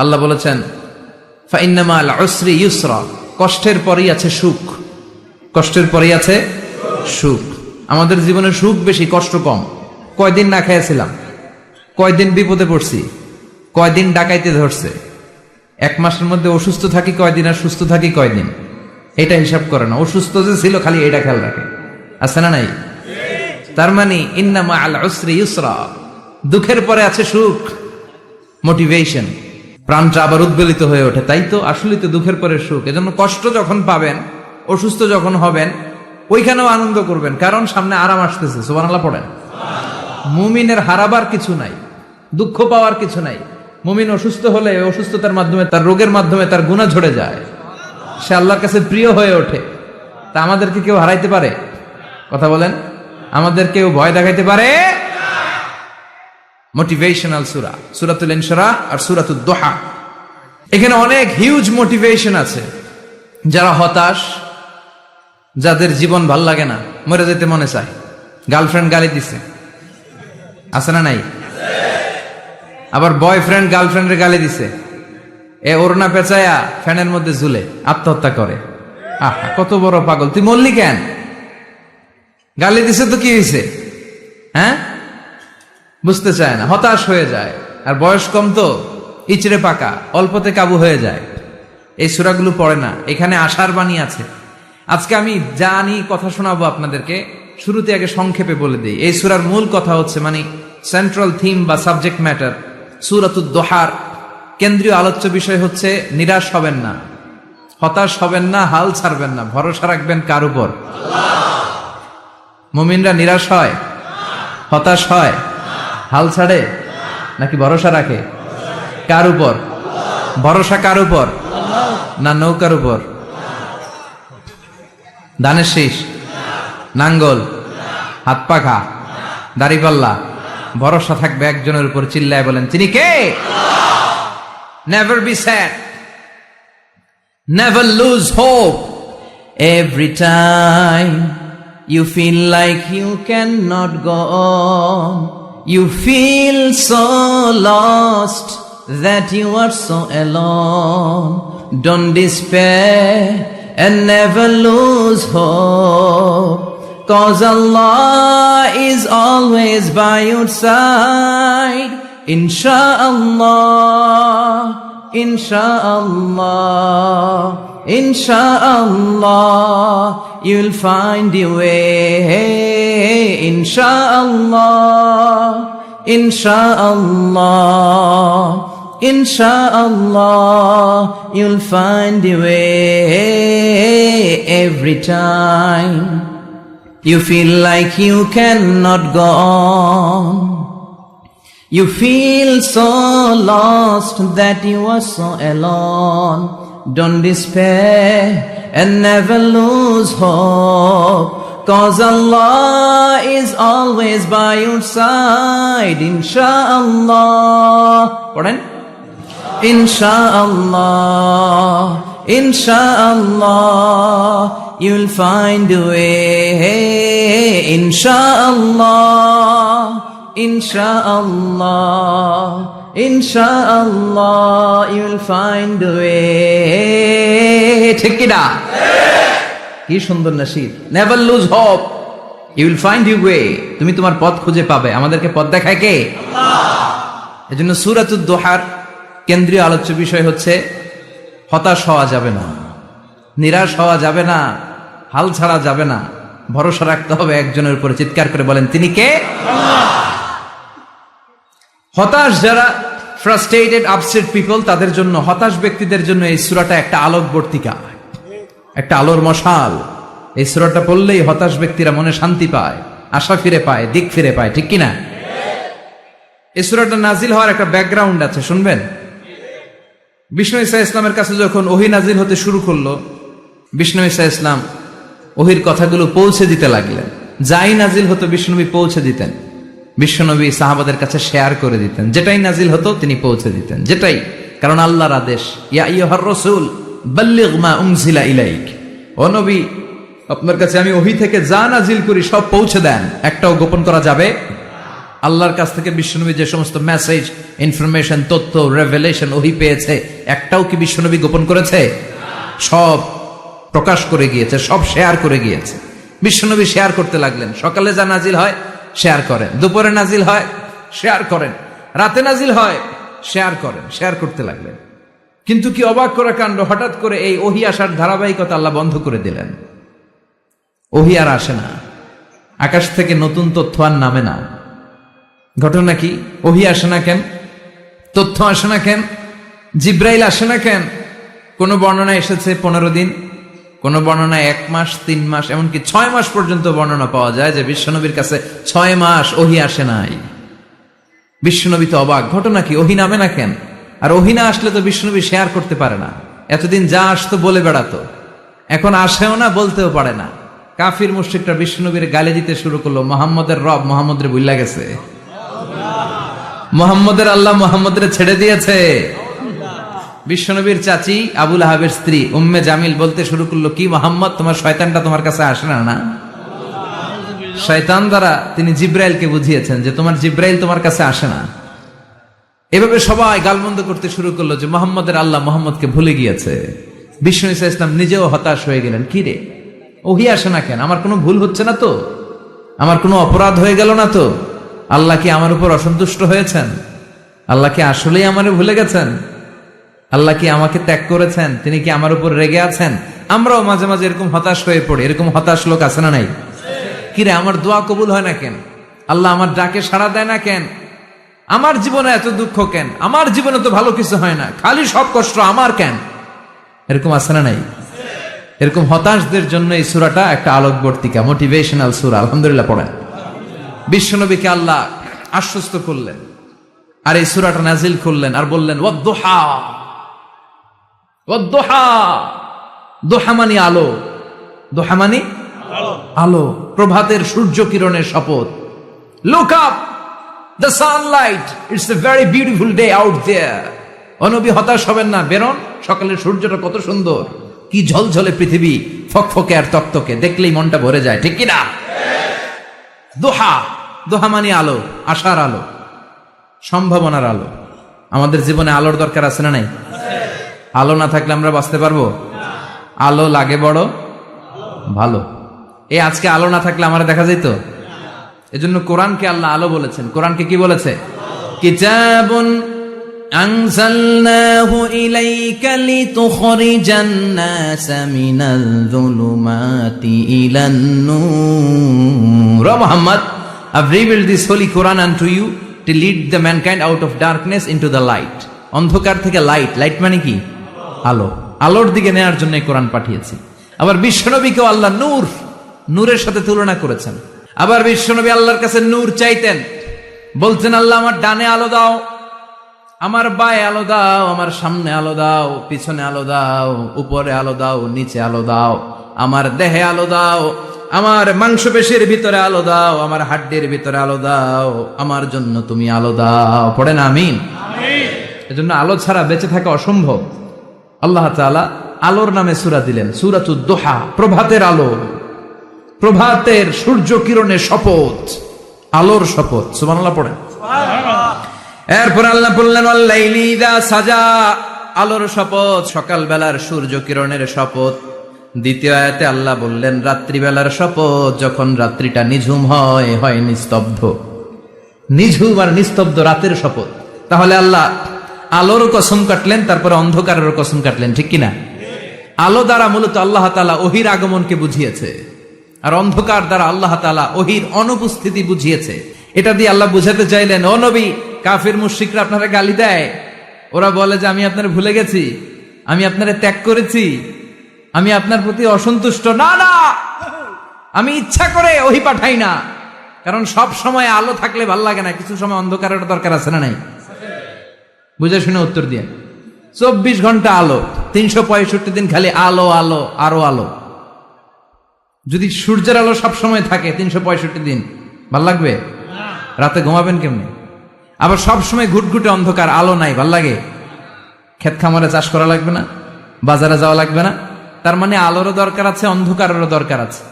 আল্লাহ বলেছেন ফাইন্না মাল উসরি ইউসরা, কষ্টের পরেই আছে সুখ। কষ্টের পরেই আছে সুখ। আমাদের জীবনে সুখ বেশি, কষ্ট কম। কয়দিন না খেয়েছিলাম, কয়দিন বিপদে পড়ছি, কয়দিন ডাকাইতে ধরছে, এক মাসের মধ্যে অসুস্থ থাকি কয়দিন আর সুস্থ থাকি কয়দিন, এটা হিসাব করে না। অসুস্থ যে ছিল খালি এটা খেয়াল রাখে, আছে না নাই? তার মানে ইন্না মাল উসরি ইউসরা, দুঃখের পরে আছে সুখ, মোটিভেশন, প্রাণটা আবার উদ্বেলিত হয়ে ওঠে। তাই তো আসলে তো দুঃখের পরে সুখ। এজন্য কষ্ট যখন পাবেন, অসুস্থ যখন হবেন, ওইখানেও আনন্দ করবেন, কারণ সামনে আরাম আসতেছে। সুবহানাল্লাহ পড়েন। মুমিনের হারাবার কিছু নাই, দুঃখ পাওয়ার কিছু নাই। মুমিন অসুস্থ হলে অসুস্থতার মাধ্যমে, তার রোগের মাধ্যমে তার গুনাহ ঝরে যায়, সে আল্লাহর কাছে প্রিয় হয়ে ওঠে। তা আমাদেরকে কেউ হারাইতে পারে? কথা বলেন, আমাদের কেউ ভয় দেখাইতে পারে? মোটিভেশনাল সূরা, সূরাতুল ইনশিরাহ আর সূরাতুদ দুহা। এখানে অনেক হিউজ মোটিভেশন আছে। যারা হতাশ, যাদের জীবন ভাল লাগে না, মরে যেতে মনে চায়, গার্লফ্রেন্ড গালি দিছে, আছে না নাই? আবার বয়ফ্রেন্ড গার্লফ্রেন্ডের গালি দিছে, এ ওড়না পেঁচায়া ফ্যানের মধ্যে ঝুলে আত্মহত্যা করে। আহা, কত বড় পাগল, তুই মরলি কেন? গালি দিছে তো কি হয়েছে? হ্যাঁ, বুঝতে চায় না, হতাশ হয়ে যায়। আর বয়স কম তো, ইচড়ে পাকা, অল্পতে কাবু হয়ে যায়। এই সূরাগুলো পড়ে না। এখানে আশার বাণী আছে। আজকে আমি জানি কথা শোনাবো আপনাদেরকে, শুরুতে আগে সংক্ষেপে বলে দিই। এই সূরার মূল কথা হচ্ছে, মানে সেন্ট্রাল থিম বা সাবজেক্ট ম্যাটার, সূরাতুদ দুহার কেন্দ্রীয় আলোচ্য বিষয় হচ্ছে নিরাশ হবেন না, হতাশ হবেন না, হাল ছাড়বেন না, ভরসা রাখবেন কার উপর? মুমিনরা নিরাশ হয়, হতাশ হয়, হাল ছাড়ে নাকি ভরসা রাখে? কার উপর ভরসা? কার উপর? না নৌকার উপর, ধানের শীষ, নাঙ্গল, হাত পাখা, দাড়িপাল্লা? ভরসা থাকবে একজনের উপর। চিল্লায় বলেন, তিনি কে? Never be sad, never lose hope. Every time you feel like you cannot go on, you feel so lost that you are so alone. Don't despair and never lose hope, 'cause Allah is always by your side. Insha'Allah, Insha'Allah, Insha'Allah, you'll find your way. Insha'Allah, Insha'Allah, Insha'Allah, you'll find your way. Every time you feel like you cannot go on, you feel so lost that you are so alone. Don't despair and never lose hope, 'cause Allah is always by your side. Insha'Allah, পড়েন, Insha'Allah, Insha'Allah, you'll find a way. Insha'Allah, Insha'Allah, Insha'Allah, you'll find a way. ঠিক কি না? কি সুন্দর nasheed. Never lose hope, you will find your way. তুমি তোমার পথ খুঁজে পাবে। আমাদেরকে পথ দেখায় কে? আল্লাহ। এজন্য সূরাতুদ দুহার কেন্দ্রীয় আলোচ্য বিষয় হচ্ছে হতাশ হওয়া যাবে না, নিরাশ হওয়া যাবে না, হাল ছাড়া যাবে না, ভরসা রাখতে হবে একজনের উপরে। চিৎকার করে বলেন, তিনি কে? আল্লাহ। হতাশ যারা, ফ্রাস্ট্রেটেড, আপসেট পিপল, তাদের জন্য, হতাশ ব্যক্তিদের জন্য এই সূরাটা একটা আলোকবর্তিকা, একটা আলোর মশাল। এই সূরাটা পড়লেই হতাশ ব্যক্তিরা মনে শান্তি পায়, আশা ফিরে পায়, দিক ফিরে পায়। ঠিক কিনা? এই সূরাটা নাজিল হওয়ার একটা ব্যাকগ্রাউন্ড আছে, শুনবেন। বিষ্ণু ঈসা ইসলামের কাছে যখন ওহী নাজিল হতে শুরু করলো, বিষ্ণু ঈসা ইসলাম ওহীর কথাগুলো পৌঁছে দিতে লাগলেন। যাই নাজিল হতো বিষ্ণুনবী পৌঁছে দিতেন। বিশ্বনবী সাহাবাদের কাছে শেয়ার করে দিতেন, যেটাই নাজিল হতো তিনি পৌঁছে দিতেন, যেটাই। কারণ আল্লাহর আদেশ, ইয়া আইয়ুহার রাসূল বাল্লিগ মা উনজিলা ইলাইক, ও নবী আপনার কাছে আমি ওহী থেকে যা নাজিল করি সব পৌঁছে দেন, একটাও গোপন করা যাবে। আল্লাহর কাছ থেকে বিশ্বনবী যে সমস্ত মেসেজ, ইনফরমেশন, তথ্য, রেভেলেশন, ওহী পেয়েছে, একটাও কি বিশ্বনবী গোপন করেছে? সব প্রকাশ করে গিয়েছে, সব শেয়ার করে গিয়েছে। বিশ্বনবী শেয়ার করতে লাগলেন। সকালে যা নাজিল হয় শেয়ার করেন, দুপুরে নাজিল হয় শেয়ার করেন, রাতে নাজিল হয় শেয়ার করেন, শেয়ার করতে লাগলেন। কিন্তু কি অবাক করা কাণ্ড, হঠাৎ করে এই ওহী আসার ধারাবাহিকতা আল্লাহ বন্ধ করে দিলেন। ওহী আর আসে না, আকাশ থেকে নতুন তথ্য আর নামে না। ঘটনা কি? ওহী আসে না কেন? তথ্য আসে না কেন? জিব্রাইল আসে না কেন? কোন বর্ণনা এসেছে 15 দিন, কোন বর্ণনায় 1 মাস, 3 মাস, এমনকি 6 মাস পর্যন্ত বর্ণনা পাওয়া যায় যে বিশ্বনবীর কাছে 6 মাস ওহী আসে নাই। বিশ্বনবী তো অবাক, ঘটনা কি? ওহী নামে না কেন? আর ওহী না আসলে তো বিশ্বনবী শেয়ার করতে পারে না। এতদিন যা আসতো বলে বেড়াতো, এখন আসেও না, বলতেও পারে না। কাফির মুশরিকরা বিশ্বনবীর গালি দিতে শুরু করলো, মুহাম্মদের রব মুহাম্মদের ভুইলা গেছে, মুহাম্মদের আল্লাহ মুহাম্মদের ছেড়ে দিয়েছে। বিশ্বনবীর চাচি আবু লাহাবের স্ত্রী উম্মে জামিল বলতে শুরু করলো, কি মুহাম্মদ, তোমার শয়তানটা তোমার কাছে আসে না? না, শয়তান দ্বারা তিনি জিব্রাইলকে বুঝিয়েছেন যে তোমার জিব্রাইল তোমার কাছে আসে না। এভাবে সবাই গালমন্দ করতে শুরু করলো যে মুহাম্মদের আল্লাহ মুহাম্মদকে ভুলে গিয়েছে। বিষ্ণু ঈসা ইসলাম নিজেও হতাশ হয়ে গেলেন, কি রে ওহী আসে না কেন? আমার কোনো ভুল হচ্ছে না তো? আমার কোনো অপরাধ হয়ে গেল না তো? আল্লাহ কি আমার উপর অসন্তুষ্ট হয়েছেন? আল্লাহ কি আসলেই আমারে ভুলে গেছেন? আল্লাহ কি আমাকে ত্যাগ করেছেন? তিনি কি আমার উপর রেগে আছেন? আমরাও মাঝে মাঝে এরকম হতাশ হয়ে পড়ি। এরকম হতাশ লোক আছে না নাই? কিরে আমার দোয়া কবুল হয় না কেন? আল্লাহ আমার ডাকে সাড়া দেয় না কেন? আমার জীবনে এত দুঃখ কেন? আমার জীবনে তো ভালো কিছু হয় না, খালি সব কষ্ট আমার কেন? এরকম আছে না নাই? এরকম হতাশদের জন্য এই সূরাটা একটা আলোকবর্তিকা, মোটিভেশনাল সূরা। আলহামদুলিল্লাহ পড়েন। বিশ্বনবীকে আল্লাহ আশ্বস্ত করলেন আর এই সূরাটা নাজিল করলেন আর বললেন, ওয়াদ-দুহা, ওয়াদ-দুহা। দুহা মানে আলো, দুহা মানে আলো, প্রভাতের সূর্য কিরণের শপথ। Look up, the sunlight, it's a very beautiful day out there. ও নবী হতাশ হবেন না, বেরোন, সকালের সূর্যটা কত সুন্দর, কি ঝলঝলে পৃথিবী, ফকফকে আর তকতকে, দেখলেই মনটা ভরে যায়, ঠিক কিনা? দোহা, দোহা মানে আলো, আশার আলো, সম্ভাবনার আলো। আমাদের জীবনে আলোর দরকার আছে না নাই? আলো না থাকলে আমরা বাঁচতে পারবো? আলো লাগে বড় ভালো। এই আজকে আলো না থাকলে আমার দেখা যেত? এজন্য কোরআনকে আল্লাহ আলো বলেছেন। কোরআনকে কি বলেছে? কিতাবুন আনজালনাহু ইলাইকা লিতুখরিজান নাসা মিনাল যুলুমাতি ইলান নূর। ও Muhammad, I've revealed this holy Quran unto you to lead the mankind out of darkness into the light. অন্ধকার থেকে লাইট, লাইট মানে কি? আলো, আলোর দিকে নেয়ার জন্য কোরআন পাঠিয়েছি। আবার বিশ্বনবীকেও আল্লাহ নূর, নূরের সাথে তুলনা করেছেন। আবার বিশ্বনবী আল্লাহর কাছে নূর চাইতেন, বলতেন, আল্লাহ আমার ডানে আলো দাও, আমার বায়ে আলো দাও, আমার সামনে আলো দাও, পিছনে আলো দাও, উপরে আলো দাও, নিচে আলো দাও, আমার দেহে আলো দাও, আমার মাংসপেশির ভিতরে আলো দাও, আমার হাড্ডির ভিতরে আলো দাও, আমার জন্য তুমি আলো দাও। পড়েন আমিন। এজন্য আলো ছাড়া বেঁচে থাকা অসম্ভব। আল্লাহ তাআলা আলোর নামে সূরা দিলেন, সূরাতুদ দুহা, প্রভাতের আলো, প্রভাতের সূর্য কিরণের শপথ, আলোর শপথ। সুবহানাল্লাহ পড়েন। এরপর আল্লাহ বললেন, ওয়াল-লাইলি ইযা সাজা, আলোর শপথ, সকালবেলার সূর্য কিরণের শপথ। দ্বিতীয় আয়াতে আল্লাহ বললেন, রাত্রিবেলার শপথ, যখন রাত্রিটা নিঝুম হয়, হয় নিস্তব্ধ। নিঝুম আর নিস্তব্ধ রাতের শপথ। তাহলে আল্লাহ আলোর কসম কাটলেন, তারপরে অন্ধকারের কসম কাটলেন, ঠিক কিনা? আলো দ্বারা মূলত আল্লাহ তাআলা ওহীর আগমনকে বুঝিয়েছে, আর অন্ধকার দ্বারা আল্লাহ তাআলা ওহীর অনুপস্থিতি বুঝিয়েছে। এটা দিয়ে আল্লাহ বুঝাতে চাইলেন, ও নবী, কাফির মুশরিকরা আপনারা গালি দেয়, ওরা বলে যে আমি আপনারে ভুলে গেছি, আমি আপনারে ত্যাগ করেছি, আমি আপনার প্রতি অসন্তুষ্ট। না না, আমি ইচ্ছা করে ওহী পাঠাই না, কারণ সব সময় আলো থাকলে ভাল লাগে না, কিছু সময় অন্ধকারের দরকার আছে না নাই? বুঝে শুনে উত্তর দিয়ে। 24 ঘন্টা আলো, 365 দিন খালি আলো আলো আরো আলো। যদি সূর্যের আলো সব সময় থাকে 365 দিন, ভাল লাগবে? রাতে ঘুমাবেন কেমনে? আবার সব সময় ঘুটঘুটে অন্ধকার, আলো নাই, ভাল লাগে? ক্ষেত খামারে চাষ করা লাগবে না, বাজারে যাওয়া লাগবে না। তার মানে আলোরও দরকার আছে, অন্ধকারেরও দরকার আছে।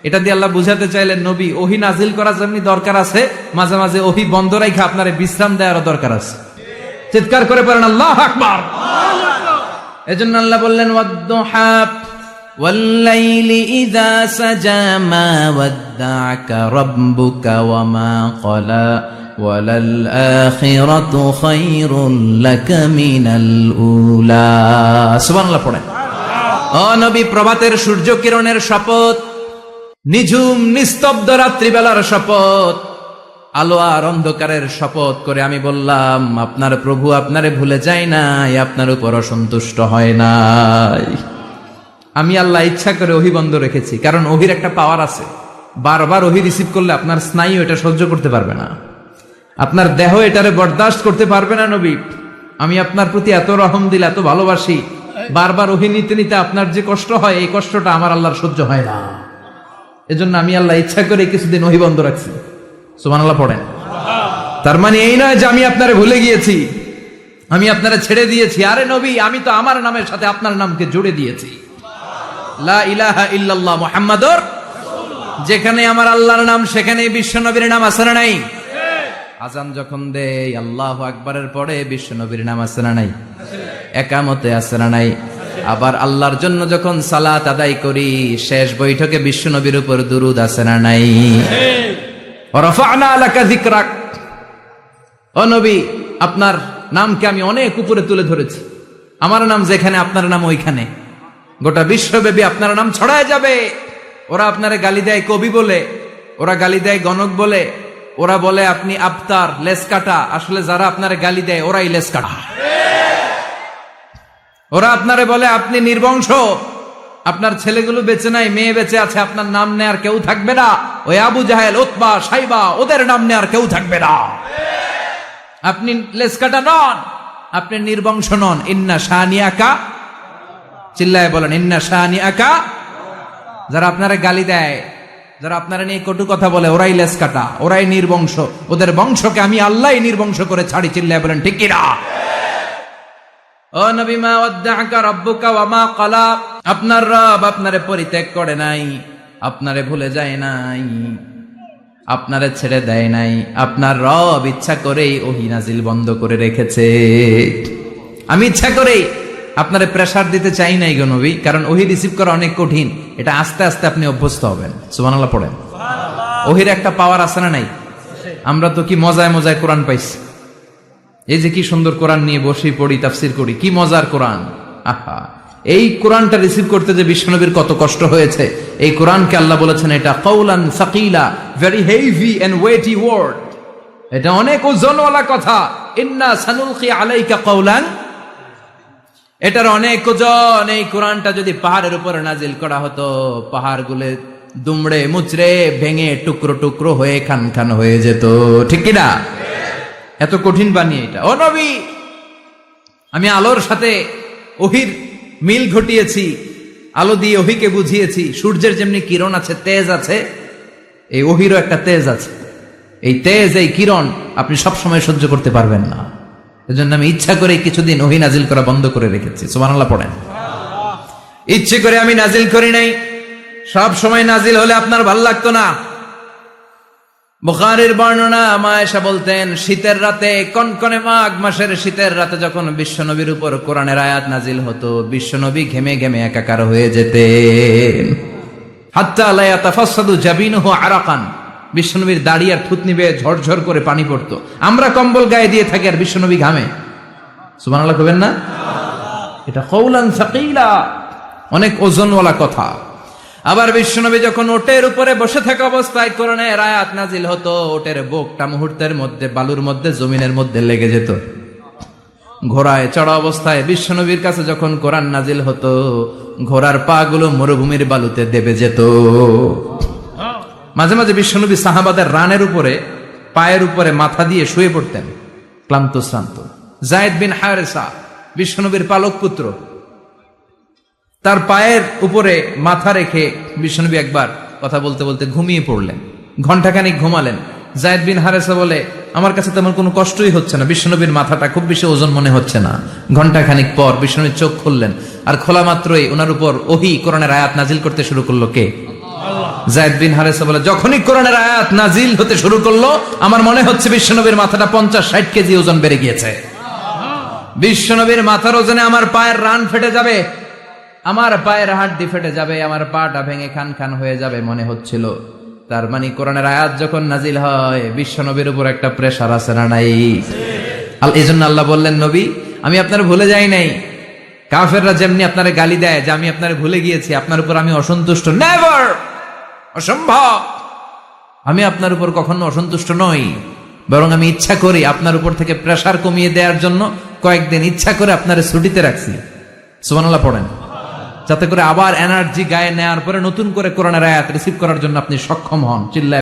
এটা দিয়ে আল্লাহ বুঝাতে চাইলেন নবী ওহী নাজিল করা যেমনি দরকার আছে, মাঝে মাঝে ওহী বন্ধ রাখা আপনার বিশ্রাম দেওয়ার দরকার আছে। চিৎকার করে পড়েন আল্লাহু আকবার। এজন্য আল্লাহ বললেন ওয়াদ-দুহা ওয়াল-লাইলি ইযা সাজা মা ওয়াদ্দা'আকা রাব্বুকা ওয়া মা ক্বালা ওয়ালাল আখিরাতু খায়রুল লাকা মিনাল উলা। সুবহানাল্লাহ পড়েন। ও নবী, প্রভাতের সূর্য কিরণের শপথ, নিঝুম নিস্তব্ধ রাত্রিবেলার শপথ, আলো আর অন্ধকারের শপথ করে আমি বললাম আপনার প্রভু আপনারে ভুলে যায় নাই, আপনার উপর অসন্তুষ্ট হয় নাই। আমি আল্লাহ ইচ্ছা করে ওহী বন্ধ রেখেছি, কারণ ওহীর একটা পাওয়ার আছে। বারবার ওহী রিসিভ করলে আপনার স্নায়ু এটা সহ্য করতে পারবে না, আপনার দেহ এটারে বরদাস্ত করতে পারবে না। নবী, আমি আপনার প্রতি এত রহম দিল, এত ভালোবাসি, বারবার ওহী নিতে নিতে আপনার যে কষ্ট হয়, এই কষ্টটা আমার আল্লাহর সহ্য হয় না। এজন্য আমি আল্লাহ ইচ্ছা করে কিছুদিন ওহী বন্ধ রাখছি। সুবহানাল্লাহ পড়েন। তার মানে এই নয় যে আমি আপনারে ভুলে গিয়েছি, আমি আপনারে ছেড়ে দিয়েছি। আরে নবী, আমি তো আমার নামের সাথে আপনার নামকে জুড়ে দিয়েছি। লা ইলাহা ইল্লাল্লাহ মুহাম্মাদুর রাসূলুল্লাহ। যেখানে আমার আল্লাহর নাম সেখানেই বিশ্ব নবীর নাম আছে না নাই? আজান যখন দেই আল্লাহু আকবারের পরে বিশ্ব নবীর নাম আছে না নাই? একামতে আছে না নাই? আবার আল্লাহর জন্য যখন সালাত আদায় করি শেষ বৈঠকে বিশ্ব নবীর উপর দুরূদ আছে না নাই? রাফা'না লাকা যিকরাক। ও নবী, আপনার নামকে আমি অনেক উপরে তুলে ধরেছি। আমার নাম যেখানে আপনার নাম ওইখানে, গোটা বিশ্বব্যাপী আপনার নাম ছড়ায় যাবে। ওরা আপনারে গালি দেয় কবি বলে, ওরা গালি দেয় গণক বলে, ওরা বলে আপনি আবতার, লেস কাটা। আসলে যারা আপনারে গালি দেয় ওরাই লেস কাটা। ওরা আপনারে বলে আপনি নির্বংশ, আপনার ছেলেগুলো বেঁচে নাই, মেয়ে বেঁচে আছে, আপনার নাম নেয়ার কেউ থাকবে না। ওই আবু জাহেল, উতবা, সাইবা, ওদের নাম নেয়ার কেউ থাকবে না। আপনি লেস কাটা নন, আপনি নির্বংশ নন। ইন্না শানিয়াকা, চিল্লায় বলেন ইন্না শানিয়াকা। যারা আপনারা গালি দেয়, যারা আপনারা নিয়ে কটু কথা বলে, ওরাই লেস কাটা, ওরাই নির্বংশ। ওদের বংশকে আমি আল্লাহই নির্বংশ করে ছাড়ি। চিল্লায় বলেন ঠিক কিনা? ও নবী, মা ওয়াদ্দা'আকা রাব্বুকা ওয়া মা ক্বালা। আপনার রব আপনারে পরিত্যাগ করে নাই, আপনারে ভুলে যায় নাই, আপনারে ছেড়ে দেয় নাই। আপনার রব ইচ্ছা করেই ওহী নাজিল বন্ধ করে রেখেছে। আমি ইচ্ছা করেই আপনারে প্রেসার দিতে চাই নাই গো নবী, কারণ ওহী রিসিভ করা অনেক কঠিন। এটা আস্তে আস্তে আপনি অভ্যস্ত হবেন। সুবহানাল্লাহ পড়েন। ওহীর একটা পাওয়ার আছে না নাই? আমরা তো কি মজায় মজায় কোরআন পাইছি। এই যে কি সুন্দর কোরআন নিয়ে বসে পড়ি, তাফসীর করি, কি মজার কোরআন। আহা, এই কোরআনটা রিসিভ করতে যে বিশ্বনবীর কত কষ্ট হয়েছে। এই কোরআনকে আল্লাহ বলেছেন এটা কাউলান সাকিলা, very heavy and weighty word. এটা অনেক ওজনওয়ালা কথা। ইন্না সানুলকি আলাইকা কাউলান, এটার অনেক ওজন। এই কোরআনটা যদি পাহাড়ের উপরে নাজিল করা হতো, পাহাড়গুলো দুমড়ে মুচড়ে ভেঙে টুকরো টুকরো হয়ে খান খান হয়ে যেত। ঠিক কিনা? এত কঠিন বানিয়ে এটা। ও নবী, আমি আলোর সাথে ওহীর মিল ঘটিয়েছি, আলো দিয়ে ওহীকে বুঝিয়েছি। সূর্যের যেমনি কিরণ আছে, তেজ আছে, এই ওহীরও একটা তেজ আছে। এই তেজ, এই কিরণ আপনি সবসময় সহ্য করতে পারবেন না। এজন্য আমি ইচ্ছা করে কিছুদিন ওহী নাজিল করা বন্ধ করে রেখেছি। সুবহানাল্লাহ পড়েন। ইচ্ছে করে আমি নাজিল করি নাই। সব সময় নাজিল হলে আপনার ভাল লাগতো না। বুখারীর বর্ণনা, মা আয়েশা বলতেন শীতের রাতে, কনকনে মাঘ মাসের শীতের রাতে যখন বিশ্বনবীর উপর কোরআনের আয়াত নাজিল হতো, বিশ্বনবী ঘেমে ঘেমে একাকার হয়ে যেতেন। হাত্তা লা ইয়াতাফাসসাদু জাবিনুহু আরাকান, বিশ্বনবীর দাড়ি আর থুতনি বেয়ে ঝরঝর করে পানি পড়তো। আমরা কম্বল গায়ে দিয়ে থাকি আর বিশ্বনবী ঘামে। সুবহানাল্লাহ কইবেন না? এটা কাউলান সাকিলা, অনেক ওজনওয়ালা কথা। আবার বিশ্বনবী যখন ওটের উপরে বসে থাকা অবস্থায় কোরআনের আয়াত নাজিল হতো, ওটের বুকটা মুহূর্তের মধ্যে বালুর মধ্যে, জমিনের মধ্যে লেগে যেত। ঘোড়ায় চড়া অবস্থায় বিশ্বনবীর কাছে যখন কোরআন নাজিল হতো, ঘোড়ার পা গুলো মরুভূমির বালুতে দেবে যেত। মাঝে মাঝে বিশ্বনবী সাহাবাদের রানের উপরে, পায়ের উপরে মাথা দিয়ে শুয়ে পড়তেন, ক্লান্ত শ্রান্ত। যায়েদ বিন হারেসা, বিশ্বনবীর পালক পুত্র, তার পায়ের উপরে মাথা রেখে বিশ্বনবী একবার কথা বলতে বলতে ঘুমিয়ে পড়লেন। ঘন্টাখানিক ঘুমালেন। যায়েদ বিন হারেসা বলে, আমার কাছে তেমন কোনো কষ্টই হচ্ছে না, বিশ্বনবীর মাথাটা খুব বেশি ওজন মনে হচ্ছে না। ঘন্টাখানিক পর বিশ্বনবীর চোখ খুললেন, আর খোলা মাত্রই ওনার উপর ওহী কোরআনের আয়াত নাজিল করতে শুরু করলো কে? আল্লাহ। যায়েদ বিন হারেসা বলে, যখনই কোরআনের আয়াত নাজিল হতে শুরু করলো আমার মনে হচ্ছে বিশ্বনবীর মাথাটা 50-60 কেজি ওজন বেড়ে গিয়েছে। বিশ্বনবীর মাথার ওজনে আমার পায়ের রান ফেটে যাবে, আমার পায়ের হাড্ডি ফেটে যাবে, আমার পাটা ভেঙে খান খান হয়ে যাবে মনে হচ্ছিল। তার মানে কোরআনের আয়াত যখন নাজিল হয় বিশ্বনবীর উপর একটা প্রেসার আছে না নাই? এই জন্য আল্লাহ বললেন, নবী আমি আপনার ভুলে যাই নাই। কাফেররা যেমনি আপনারে গালি দেয় যে আমি আপনার ভুলে গিয়েছি, আপনার উপর আমি অসন্তুষ্ট, নেভার, অসম্ভব। আমি আপনার উপর কখনো অসন্তুষ্ট নই, বরং আমি ইচ্ছা করি আপনার উপর থেকে প্রেসার কমিয়ে দেওয়ার জন্য কয়েকদিন ইচ্ছা করে আপনারে ছুটিতে রাখছি। সুবহানাল্লাহ পড়েন, যাতে করে আবার এনার্জি গায়ে নেওয়ার পরে নতুন করে কোরআনের আয়াত রিসিভ করার জন্য আপনি সক্ষম হন। চিল্লায়